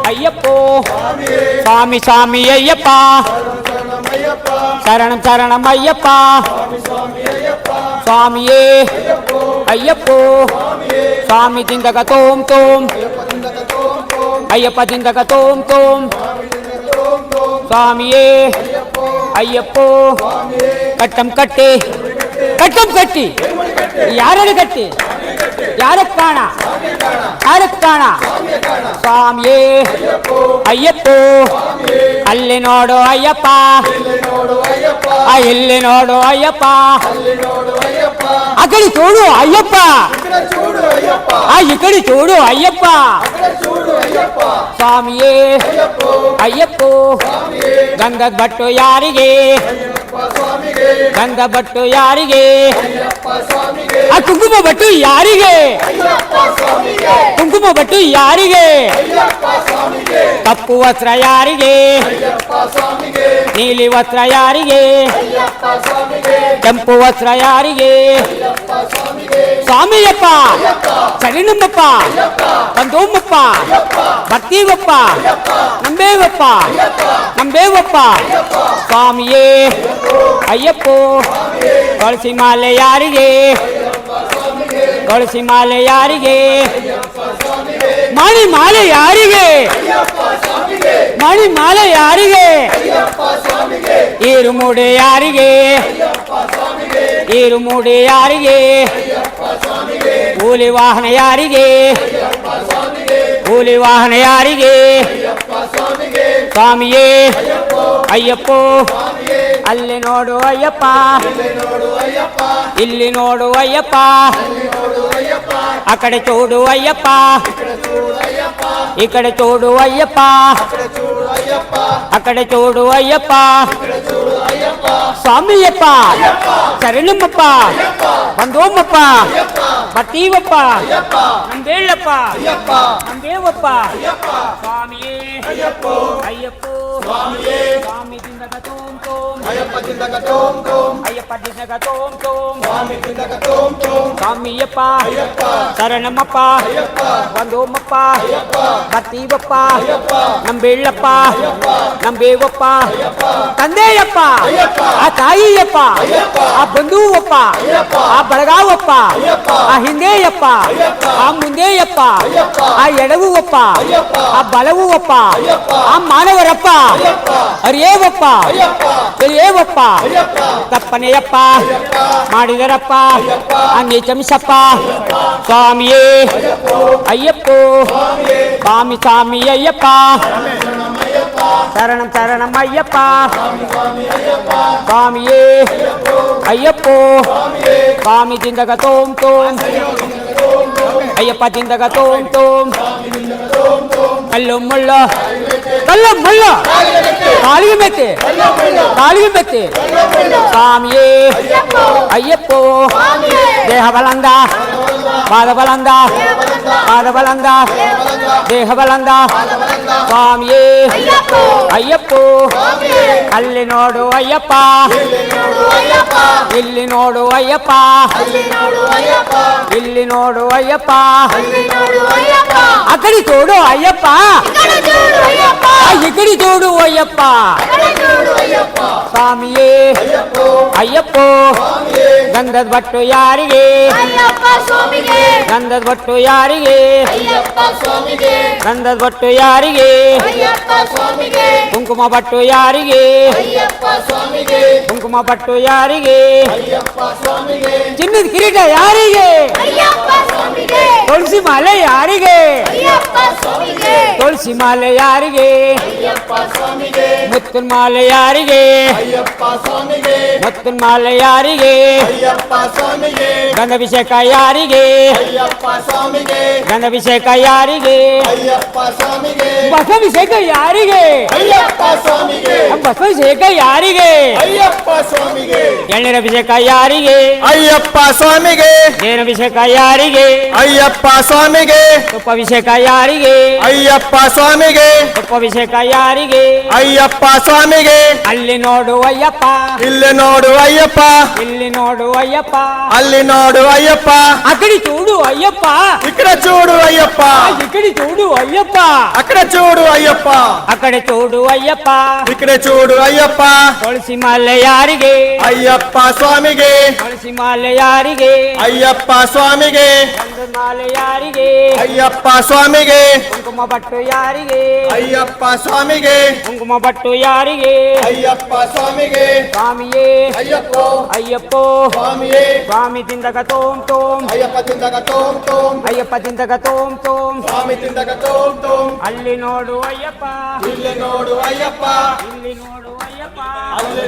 ಅಯ್ಯಪ್ಪೋ ಸ್ವಾಮಿ ಸ್ವಾಮಿ ಅಯ್ಯಪ್ಪ ಶರಣಂ ಶರಣಂ ಅಯ್ಯಪ್ಪ ಸ್ವಾಮಿಯೇ ಅಯ್ಯಪ್ಪೋ ಸ್ವಾಮಿ ದಿಂದಗ ತೋಂ ತೋಂ ಅಯ್ಯಪ್ಪ ದಿಂದಗ ತೋಂ ತೋಂ ಸ್ವಾಮಿಯೇ ಅಯ್ಯಪ್ಪೋ ಕಟ್ಟಂ ಕಟ್ಟಿ ಕಟ್ಟಂ ಕಟ್ಟಿ ಯಾರಿಗೆ ಕಟ್ಟಿ ಯಾರಕ್ಕೆ ಕಾಣ ಯಾರಕ್ಕೆ ಕಾಣ ಸ್ವಾಮಿಯೇ ಅಯ್ಯಪ್ಪೋ ಅಲ್ಲಿ ನೋಡು ಅಯ್ಯಪ್ಪ ಇಲ್ಲಿ ನೋಡು ಅಯ್ಯಪ್ಪ ಆ ಕಡೆ చూడు ಅಯ್ಯಪ್ಪ ಈ ಕಡೆ చూడు ಅಯ್ಯಪ್ಪ ಸ್ವಾಮಿಯೇ ಅಯ್ಯಪ್ಪೋ ಗಂಧದ ಬಟ್ಟು ಯಾರಿಗೆ ಗಂಧ ಬಟ್ಟು ಯಾರಿಗೆ ಆ ಕುಂಕುಮ ಬಟ್ಟು ಯಾರಿಗೆ ಕುಂಕುಮ ಬಟ್ಟು ಯಾರಿಗೆ ಕಪ್ಪು ವಸ್ತ್ರ ಯಾರಿಗೆ ನೀಲಿ ವಸ್ತ್ರ ಯಾರಿಗೆ ಕೆಂಪು ವಸ್ತ್ರ ಯಾರಿಗೆ ಸ್ವಾಮಿಯಪ್ಪ ಶರಣಮ್ಮಪ್ಪ ಬಂದೋಮಪ್ಪ ಬರ್ತೀವಪ್ಪ ನಂಬೇವಪ್ಪ ನಂಬೇವಪ್ಪ ಸ್ವಾಮಿಯೇ ಅಯ್ಯಪ್ಪೋ ತುಳಸಿ ಮಾಲೆ ಯಾರಿಗೆ ತುಳಸಿ ಮಾಲೆ ಯಾರಿಗೆ ಮಣಿ ಮಾಲೆ ಯಾರಿಗೆ ಮಣಿ ಮಾಲೆ ಯಾರಿಗೆ ಈರು ಮೂಡೆ ಯಾರಿಗೆ ಈರು ಮೂಡೆ ಯಾರಿಗೆ ಕೂಲಿ ವಾಹನ ಯಾರಿಗೆ ಕೂಲಿ ವಾಹನ ಯಾರಿಗೆ ಸ್ವಾಮಿಯೇ ಅಯ್ಯಪ್ಪೋ ಅಲ್ಲಿ ನೋಡು ಅಯ್ಯಪ್ಪ ಇಲ್ಲಿ ನೋಡು ಅಯ್ಯಪ್ಪ ಆ ಕಡೆ చూడు ಅಯ್ಯಪ್ಪ ಈ ಕಡೆ చూడు ಅಯ್ಯಪ್ಪ ಆ ಕಡೆ చూడు ಅಯ್ಯಪ್ಪ ಸ್ವಾಮಿಯಪ್ಪ ಶರಣಮ್ಮಪ್ಪ ಬಂದೋಮಪ್ಪ ಬರ್ತೀವಪ್ಪ ನಂಬೇಳಪ್ಪ ನಂಬೇವಪ್ಪ ಸ್ವಾಮಿಯೇ ಅಯ್ಯಪ್ಪೋ ಸ್ವಾಮಿ ದಿಂದಗ ತೋಂ ತೋಂ ಅಯ್ಯಪ್ಪ ದಿಂದಗ ತೋಂ ತೋಂ ಅಯ್ಯಪ್ಪ ದಿಂದಗ ತೋಂ ತೋಂ ಸ್ವಾಮಿ ದಿಂದಗ ತೋಂ ತೋಂ ಸ್ವಾಮಿಯಪ್ಪ ಶರಣಮ್ಮಪ್ಪ ಬಂದೋಮಪ್ಪ ಬರ್ತೀವಪ್ಪ ನಂಬೇಳಪ್ಪ ನಂಬೇವಪ್ಪ ತಂದೆಯಪ್ಪ ಆ ತಾಯಿಯಪ್ಪ ಆ ಬಂಧುವಪ್ಪ ಆ ಬಳಗಾವಪ್ಪ ಆ ಹಿಂದೆಯಪ್ಪ ಆ ಮುಂದೆಯಪ್ಪ ಆ ಎಡವುವಪ್ಪ ಆ ಬಲವುವಪ್ಪ ಆ ಮಾನವರಪ್ಪ ಅರಿಯೇವಪ್ಪ ತಿಳಿಯೇವಪ್ಪ ತಪ್ಪನೆಯಪ್ಪ ಮಾಡಿದರಪ್ಪ ಅನ್ನಿ ಚಮಿಸಪ್ಪ ಸ್ವಾಮಿಯೇ ಅಯ್ಯಪ್ಪೋ ಸ್ವಾಮಿ ಸ್ವಾಮಿ ಅಯ್ಯಪ್ಪ ಶರಣಂ ಶರಣಂ ಅಯ್ಯಪ್ಪ ಸ್ವಾಮಿಯೇ ಅಯ್ಯಪ್ಪೋ ಸ್ವಾಮಿ ದಿಂದಗ ತೋಂ ತೋಂ ಅಯ್ಯಪ್ಪ ದಿಂದಗ ತೋಂ ತೋಂ ಕಲ್ಲು ಮುಳ್ಳ ಕಲ್ಲು ಮುಳ್ಳ ಕಾಲಿಗೆ ಮೆತ್ತೆ ಕಾಲಿಗೆ ಮೆತ್ತೆ ಸ್ವಾಮಿಯೇ ಅಯ್ಯಪ್ಪೋ ದೇಹ ಬಲಂದ ಪಾದ ಬಲಂದ ಪಾದ ಬಲಂದ ದೇಹ ಬಲಂದ ಸ್ವಾಮಿಯೇ ಅಯ್ಯಪ್ಪೋ ಅಲ್ಲಿ ನೋಡು ಅಯ್ಯಪ್ಪ ಇಲ್ಲಿ ನೋಡು ಅಯ್ಯಪ್ಪ ಇಲ್ಲಿ ನೋಡು ಅಯ್ಯಪ್ಪ ಆ ಕಡೆ చూడు ಅಯ್ಯಪ್ಪ ಈ ಕಡೆ చూడు ಅಯ್ಯಪ್ಪ ಸ್ವಾಮಿಯೇ ಅಯ್ಯಪ್ಪೋ ಗಂಧದ ಬಟ್ಟು ಯಾರಿಗೆ ಗಂಧದ ಬಟ್ಟು ಯಾರಿಗೆ ಗಂಧದ ಬಟ್ಟು ಯಾರಿಗೆ ಕುಂಕುಮ ಬಟ್ಟು ಯಾರಿಗೆ ಕುಂಕುಮ ಬಟ್ಟು ಯಾರಿಗೆ ಚಿನ್ನದ ಕಿರೀಟ ಯಾರಿಗೆ ತುಳಸಿ ಮಾಲೆ ಯಾರಿಗೆ ತುಳಸಿ ಮಾಲೆ ಯಾರಿಗೆ ಮುತ್ತಿನ ಮಾಲೆ ಯಾರಿಗೆ ಮುತ್ತಿನ ಮಾಲೆ ಯಾರಿಗೆ ಗಂಧಾಭಿಷೇಕ ಯಾರಿಗೆ ಗಂಧಾಭಿಷೇಕ ಯಾರಿಗೆ ಬಸವಾಭಿಷೇಕ ಯಾರಿಗೆ ಬಸವಾಭಿಷೇಕ ಯಾರಿಗೆ ಎಳ್ನೀರ ಅಭಿಷೇಕ ಯಾರಿಗೆ ಅಯ್ಯಪ್ಪ ಸ್ವಾಮಿಗೆ ಜೇನಾಭಿಷೇಕ ಯಾರಿಗೆ ಅಯ್ಯಪ್ಪ ಸ್ವಾಮಿಗೆ ತುಪ್ಪಾಭಿಷೇಕ ಯಾರಿಗೆ ಅಯ್ಯಪ್ಪ ಸ್ವಾಮಿಗೆ ಪಟ್ಟಾಭಿಷೇಕ ಯಾರಿಗೆ ಅಯ್ಯಪ್ಪ ಸ್ವಾಮಿಗೆ ಅಲ್ಲಿ ನೋಡು ಅಯ್ಯಪ್ಪ ಇಲ್ಲಿ ನೋಡು ಅಯ್ಯಪ್ಪ ಇಲ್ಲಿ ನೋಡು ಅಯ್ಯಪ್ಪ ಅಲ್ಲಿ ನೋಡು ಅಯ್ಯಪ್ಪ ಅಕಡಿ చూడు ಅಯ್ಯಪ್ಪ ఇక్కడ చూడు అయ్యప్ప ఇక్కడి చూడు అయ్యప్ప అక్కడ చూడు అయ్యప్ప అక్కడ చూడు అయ్యప్ప ఇక్కడ చూడు అయ్యప్ప ತುಳಸಿ ಮಾಲೆ ಯಾರಿಗೆ ಅಯ್ಯಪ್ಪ ಸ್ವಾಮಿಗೆ ತುಳಸಿ ಮಾಲೆ ಯಾರಿಗೆ ಅಯ್ಯಪ್ಪ ಸ್ವಾಮಿಗೆ ಗಂಧದ ಮಾಲೆ ಯಾರಿಗೆ ಅಯ್ಯಪ್ಪ ಸ್ವಾಮಿಗೆ ಕುಂಕುಮ ಬಟ್ಟು ಯಾರಿಗೆ ಅಯ್ಯಪ್ಪ ಸ್ವಾಮಿಗೆ ಕುಂಕುಮ ಬಟ್ಟು ಯಾರಿಗೆ ಅಯ್ಯಪ್ಪ ಸ್ವಾಮಿಗೆ ಸ್ವಾಮಿಯೇ ಅಯ್ಯಪ್ಪ ಅಯ್ಯಪ್ಪೋ ಸ್ವಾಮಿಯೇ ಸ್ವಾಮಿ ತಿಂದಗ ತೋಂ ತೋಂ ಅಯ್ಯಪ್ಪ ತಿಂದಾಗ ತೋಂ ತೋಂ ಅಯ್ಯಪ್ಪ ತಿಂದಗ ತೋಂ ತೋಂ ಸ್ವಾಮಿ ತಿಂದಾಗ ತೋಂ ತೋಂ ಅಲ್ಲಿ ನೋಡು ಅಯ್ಯಪ್ಪ ಇಲ್ಲಿ ನೋಡು ಅಯ್ಯಪ್ಪ ಇಲ್ಲಿ ನೋಡು ಅಯ್ಯಪ್ಪ ಅಲ್ಲಿ